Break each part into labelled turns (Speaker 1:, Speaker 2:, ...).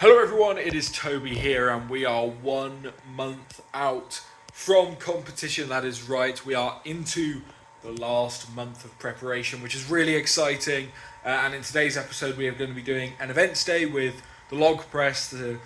Speaker 1: Hello everyone, it is Toby here and we are 1 month out from competition. That is right, we are into the last month of preparation, which is really exciting. And in today's episode we are going to be doing an events day with the log press, the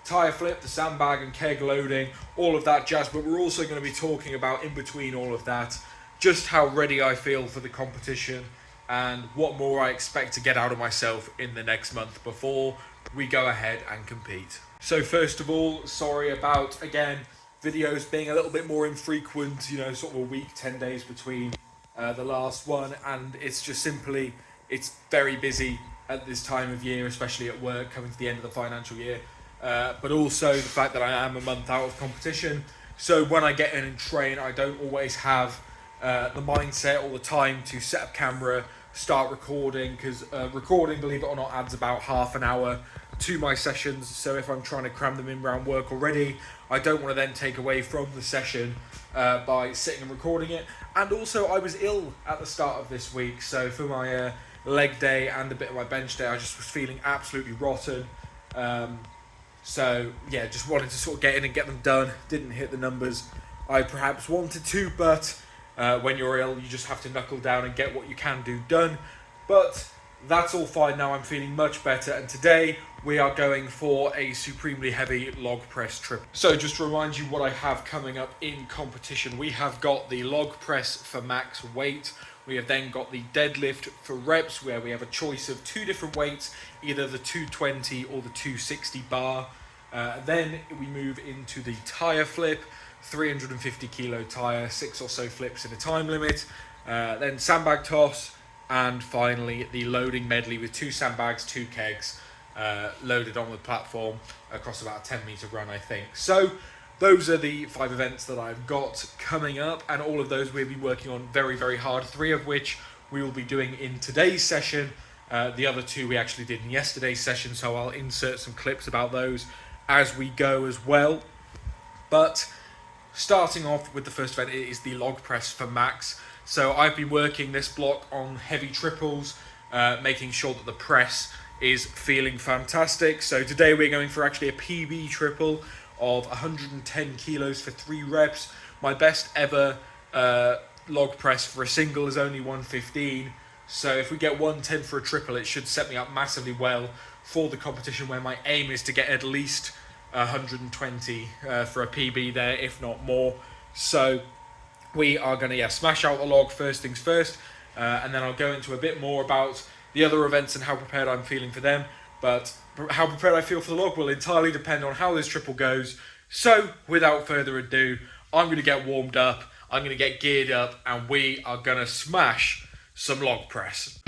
Speaker 1: tyre flip, the sandbag and keg loading, all of that jazz. But we're also going to be talking about, in between all of that, just how ready I feel for the competition and what more I expect to get out of myself in the next month before we go ahead and compete. So first of all, sorry about, again, videos being a little bit more infrequent, sort of a week, 10 days between the last one, and it's just simply, it's very busy at this time of year, especially at work, coming to the end of the financial year, but also the fact that I am a month out of competition, so when I get in and train, I don't always have the mindset all the time to set up camera, start recording, because recording, believe it or not, adds about half an hour to my sessions. So if I'm trying to cram them in around work already, I don't want to then take away from the session by sitting and recording it. And also I was ill at the start of this week, so for my leg day and a bit of my bench day, I just was feeling absolutely rotten. So yeah, just wanted to sort of get in and get them done. Didn't hit the numbers I perhaps wanted to, but when you're ill, you just have to knuckle down and get what you can do done. But that's all fine now, I'm feeling much better, and today we are going for a supremely heavy log press trip. So just to remind you what I have coming up in competition, we have got the log press for max weight. We have then got the deadlift for reps, where we have a choice of two different weights, either the 220 or the 260 bar. Then we move into the tyre flip, 350 kilo tyre, 6 or so flips in a time limit. Then sandbag toss, and finally the loading medley with 2 sandbags, 2 kegs, loaded on the platform across about a 10-metre run, I think. So those are the 5 events that I've got coming up, and all of those we'll be working on very, very hard, 3 of which we will be doing in today's session. The other 2 we actually did in yesterday's session, so I'll insert some clips about those as we go as well. But starting off with the first event, it is the log press for max. So I've been working this block on heavy triples, making sure that the press is feeling fantastic. So today we're going for actually a PB triple of 110 kilos for 3 reps. My best ever log press for a single is only 115. So if we get 110 for a triple, it should set me up massively well for the competition, where my aim is to get at least 120 for a PB there, if not more. So we are going to smash out the log first things first, and then I'll go into a bit more about the other events and how prepared I'm feeling for them. But how prepared I feel for the log will entirely depend on how this triple goes. So without further ado, I'm going to get warmed up, I'm going to get geared up, and we are going to smash some log press.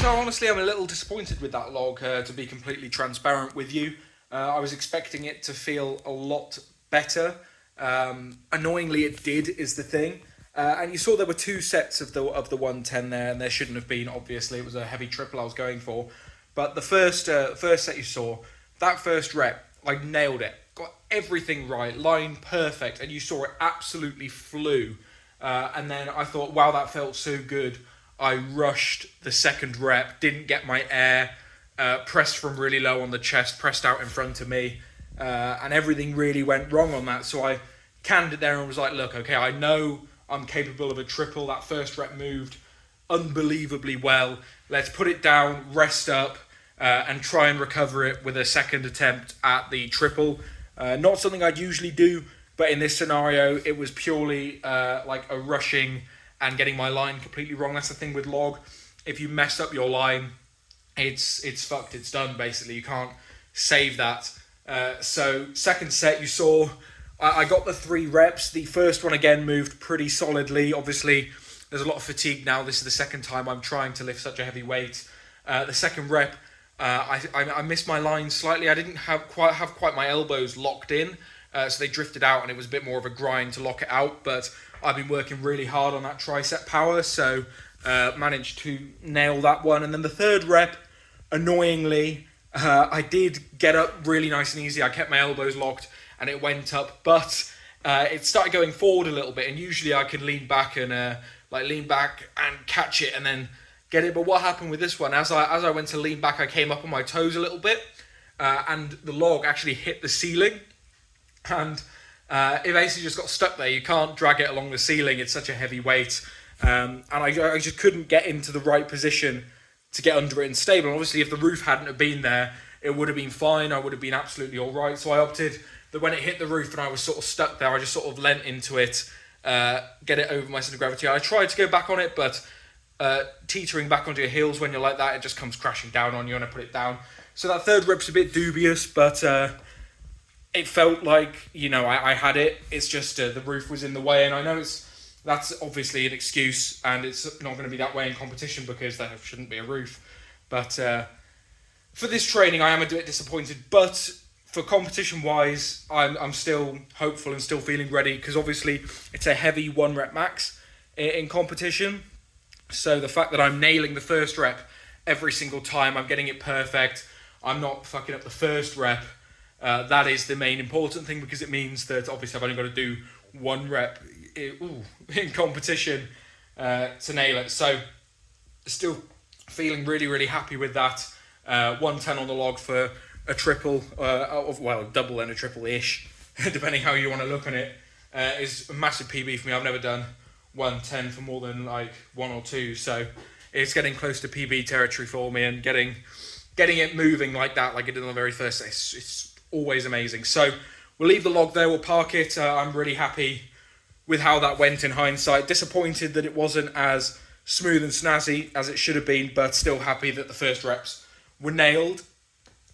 Speaker 1: Honestly, I'm a little disappointed with that log, to be completely transparent with you. I was expecting it to feel a lot better. Annoyingly, it did, is the thing. And you saw there were 2 sets of the 110 there, and there shouldn't have been, obviously. It was a heavy triple I was going for. But the first set you saw, that first rep, I nailed it. Got everything right, line perfect, and you saw it absolutely flew. And then I thought, wow, that felt so good. I rushed the second rep, didn't get my air, pressed from really low on the chest, pressed out in front of me, and everything really went wrong on that. So I canned it there and was like, look, okay, I know I'm capable of a triple. That first rep moved unbelievably well. Let's put it down, rest up, and try and recover it with a second attempt at the triple. Not something I'd usually do, but in this scenario, it was purely like a rushing and getting my line completely wrong. That's the thing with log. If you mess up your line, it's fucked. It's done, basically. You can't save that. So second set, you saw I got the 3 reps. The first one again moved pretty solidly. Obviously, there's a lot of fatigue now. This is the second time I'm trying to lift such a heavy weight. The second rep, I missed my line slightly. I didn't have quite my elbows locked in, so they drifted out, and it was a bit more of a grind to lock it out. But I've been working really hard on that tricep power, so managed to nail that one. And then the third rep, annoyingly, I did get up really nice and easy. I kept my elbows locked, and it went up, but it started going forward a little bit. And usually I can lean back and catch it and then get it. But what happened with this one, as I went to lean back, I came up on my toes a little bit, and the log actually hit the ceiling, and it basically just got stuck there. You can't drag it along the ceiling, it's such a heavy weight, and I just couldn't get into the right position to get under it and stable. And obviously if the roof hadn't have been there, it would have been fine, I would have been absolutely all right. So I opted that when it hit the roof and I was sort of stuck there, I just sort of leant into it, get it over my center of gravity. I tried to go back on it, but teetering back onto your heels when you're like that, it just comes crashing down on you, and I put it down. So that third rep's a bit dubious, but it felt like, I had it. It's just the roof was in the way, and I know that's obviously an excuse, and it's not going to be that way in competition because there shouldn't be a roof. But for this training, I am a bit disappointed, but for competition-wise, I'm still hopeful and still feeling ready, because obviously it's a heavy 1 rep max in competition. So the fact that I'm nailing the first rep every single time, I'm getting it perfect, I'm not fucking up the first rep, that is the main important thing, because it means that obviously I've only got to do 1 rep in competition to nail it. So still feeling really, really happy with that. 110 on the log for a triple, double and a triple-ish, depending how you want to look on it, is a massive PB for me. I've never done 110 for more than like 1 or 2, so it's getting close to PB territory for me, and getting it moving like that, like it did on the very first day, it's always amazing. So we'll leave the log there, we'll park it. I'm really happy with how that went in hindsight. Disappointed that it wasn't as smooth and snazzy as it should have been, but still happy that the first reps were nailed.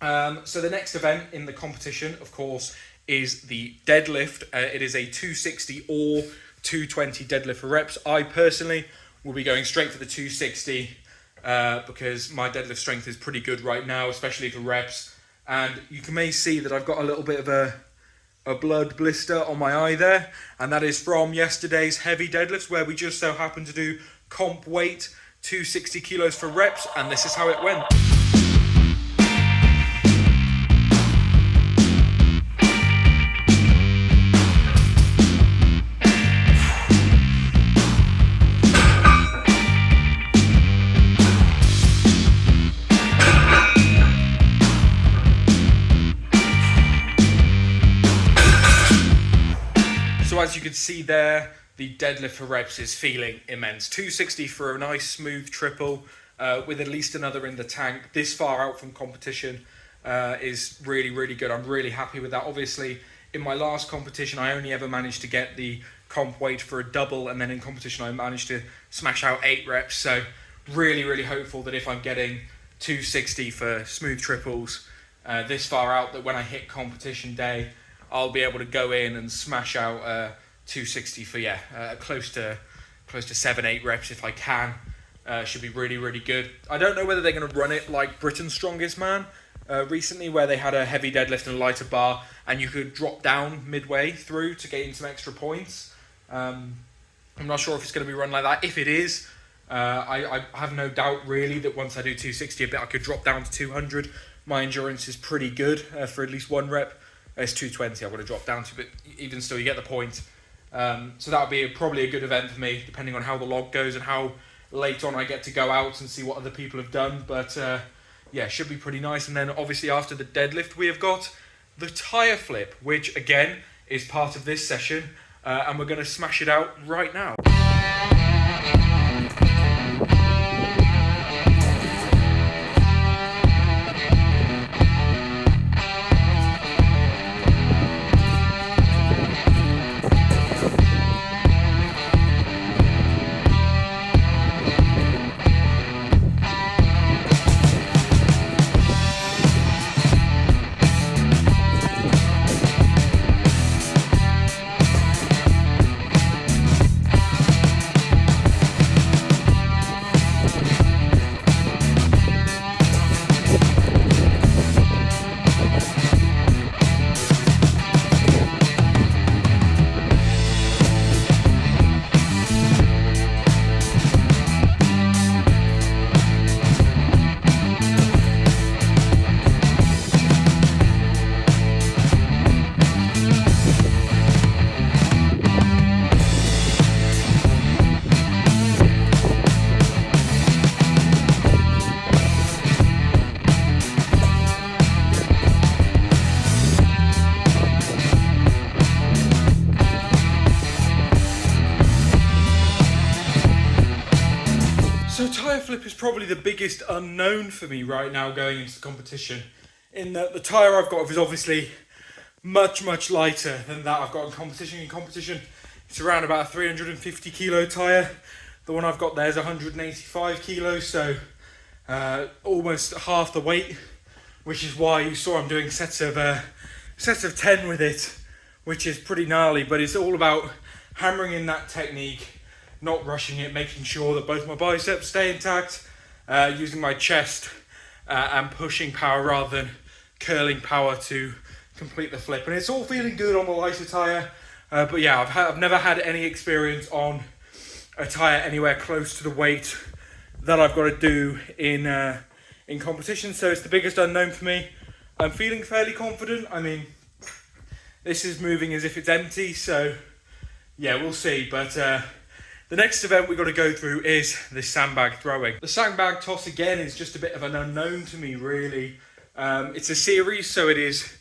Speaker 1: So the next event in the competition, of course, is the deadlift. It is a 260 or 220 deadlift for reps. I personally will be going straight for the 260 because my deadlift strength is pretty good right now, especially for reps. And you may see that I've got a little bit of a blood blister on my eye there, and that is from yesterday's heavy deadlifts, where we just so happened to do comp weight 260 kilos for reps, and this is how it went. As you can see there, the deadlift for reps is feeling immense. 260 for a nice smooth triple with at least another in the tank this far out from competition is really, really good. I'm really happy with that. Obviously, in my last competition, I only ever managed to get the comp weight for a double, and then in competition, I managed to smash out 8 reps. So really, really hopeful that if I'm getting 260 for smooth triples this far out, that when I hit competition day, I'll be able to go in and smash out 260 for close to 7-8 reps if I can. Should be really, really good. I don't know whether they're going to run it like Britain's Strongest Man recently, where they had a heavy deadlift and a lighter bar, and you could drop down midway through to gain some extra points. I'm not sure if it's going to be run like that. If it is, I have no doubt really that once I do 260 a bit, I could drop down to 200. My endurance is pretty good for at least 1 rep. It's 220 I'm going to drop down to, but even still, you get the point. So that'll be probably a good event for me, depending on how the log goes and how late on I get to go out and see what other people have done. But should be pretty nice. And then obviously after the deadlift, we have got the tire flip, which again is part of this session, and we're going to smash it out right now. So tyre flip is probably the biggest unknown for me right now going into the competition, in that the tyre I've got is obviously much lighter than that I've got in competition. In competition, it's around about a 350 kilo tyre. The one I've got there is 185 kilos, so almost half the weight, which is why you saw I'm doing sets of 10 with it, which is pretty gnarly. But it's all about hammering in that technique, not rushing it, making sure that both my biceps stay intact, using my chest and pushing power rather than curling power to complete the flip. And it's all feeling good on the lighter tyre, but yeah, I've never had any experience on a tyre anywhere close to the weight that I've got to do in competition, so it's the biggest unknown for me. I'm feeling fairly confident. I mean, this is moving as if it's empty, so yeah, we'll see. But the next event we've got to go through is the sandbag throwing. The sandbag toss, again, is just a bit of an unknown to me, really. It's a series, so it is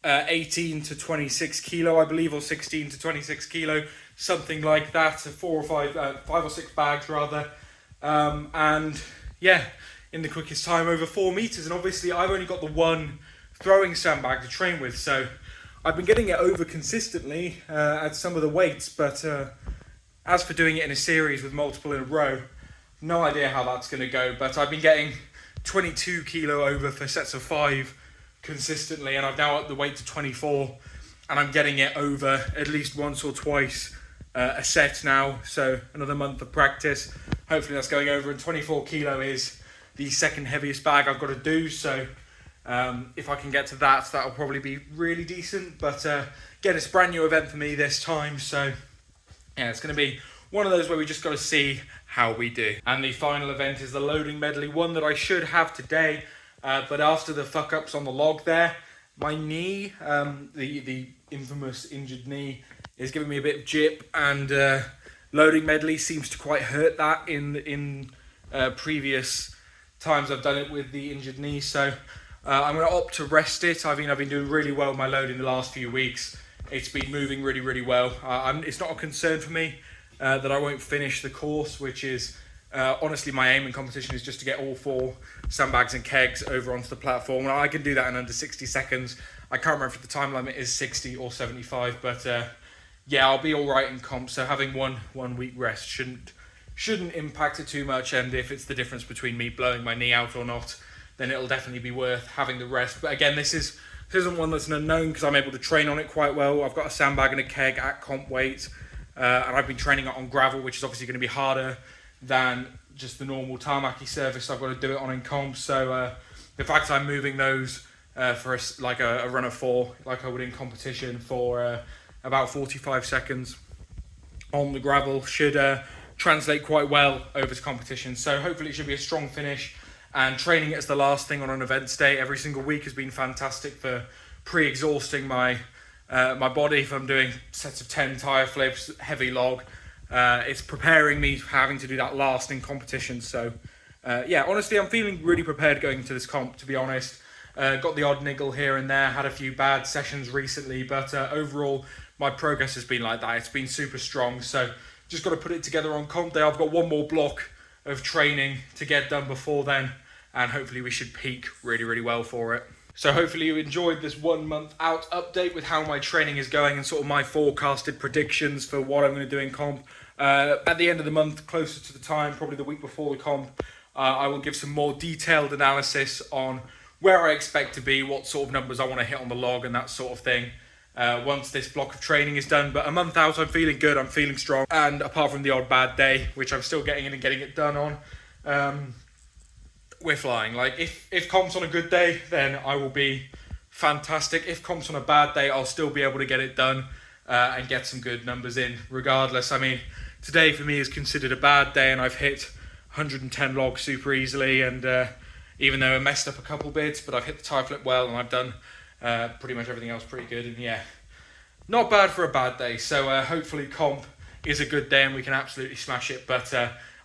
Speaker 1: 18 to 26 kilo, I believe, or 16 to 26 kilo, something like that. So 5 or 6 bags rather. And yeah, in the quickest time, over 4 meters. And obviously I've only got the one throwing sandbag to train with, so I've been getting it over consistently at some of the weights, but as for doing it in a series with multiple in a row, no idea how that's going to go. But I've been getting 22 kilo over for sets of 5 consistently, and I've now upped the weight to 24, and I'm getting it over at least once or twice a set now. So another month of practice, hopefully that's going over. And 24 kilo is the second heaviest bag I've got to do, so if I can get to that, that'll probably be really decent. But again, it's a brand new event for me this time, so yeah, it's going to be one of those where we just got to see how we do. And the final event is the loading medley, one that I should have today, but after the fuck ups on the log there, my knee, the infamous injured knee, is giving me a bit of jip, and loading medley seems to quite hurt that in previous times I've done it with the injured knee. So I'm going to opt to rest it. I've been doing really well with my loading the last few weeks. It's been moving really well. It's not a concern for me that I won't finish the course, which is honestly my aim in competition is just to get all 4 sandbags and kegs over onto the platform. And I can do that in under 60 seconds. I can't remember if the time limit is 60 or 75, but yeah, I'll be all right in comp. So having one week rest shouldn't impact it too much. And if it's the difference between me blowing my knee out or not, then it'll definitely be worth having the rest. But again, this isn't one that's an unknown because I'm able to train on it quite well. I've got a sandbag and a keg at comp weight, and I've been training it on gravel, which is obviously going to be harder than just the normal tarmacy surface I've got to do it on in comp. So the fact I'm moving those for a run of 4, like I would in competition, for about 45 seconds on the gravel should translate quite well over to competition. So hopefully it should be a strong finish. And training it as the last thing on an events day every single week has been fantastic for pre-exhausting my body. If I'm doing sets of 10 tyre flips, heavy log, it's preparing me for having to do that last in competition. So yeah, honestly, I'm feeling really prepared going into this comp, to be honest. Got the odd niggle here and there, had a few bad sessions recently, but overall my progress has been like that. It's been super strong, so just got to put it together on comp day. I've got one more block of training to get done before then, and hopefully we should peak really well for it. So hopefully you enjoyed this 1 month out update with how my training is going and sort of my forecasted predictions for what I'm going to do in comp. At the end of the month, closer to the time, probably the week before the comp, I will give some more detailed analysis on where I expect to be, what sort of numbers I want to hit on the log and that sort of thing, once this block of training is done. But a month out, I'm feeling good, I'm feeling strong, and apart from the odd bad day, which I'm still getting in and getting it done on, we're flying. Like, if comp's on a good day, then I will be fantastic. If comp's on a bad day, I'll still be able to get it done and get some good numbers in regardless. I mean, today for me is considered a bad day, and I've hit 110 logs super easily, and even though I messed up a couple bits, but I've hit the tie flip well, and I've done pretty much everything else pretty good. And yeah, not bad for a bad day. So hopefully comp is a good day and we can absolutely smash it, but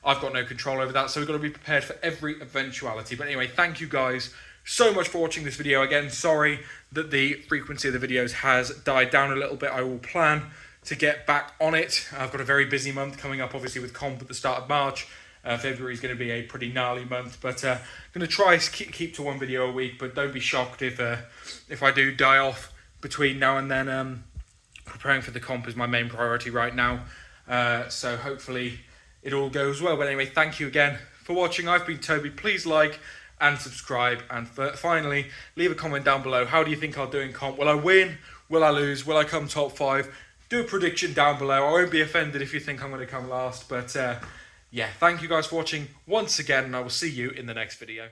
Speaker 1: I've got no control over that, so we've got to be prepared for every eventuality. But anyway, thank you guys so much for watching this video. Again, sorry that the frequency of the videos has died down a little bit. I will plan to get back on it. I've got a very busy month coming up, obviously, with comp at the start of March, February is going to be a pretty gnarly month, but I'm going to try to keep to one video a week, but don't be shocked if I do die off between now and then. Preparing for the comp is my main priority right now, so hopefully it all goes well. But anyway, thank you again for watching. I've been Toby. Please like and subscribe, and finally leave a comment down below. How do you think I'll do in comp? Will I win? Will I lose? Will I come top 5? Do a prediction down below. I won't be offended if you think I'm going to come last, but yeah, thank you guys for watching once again, and I will see you in the next video.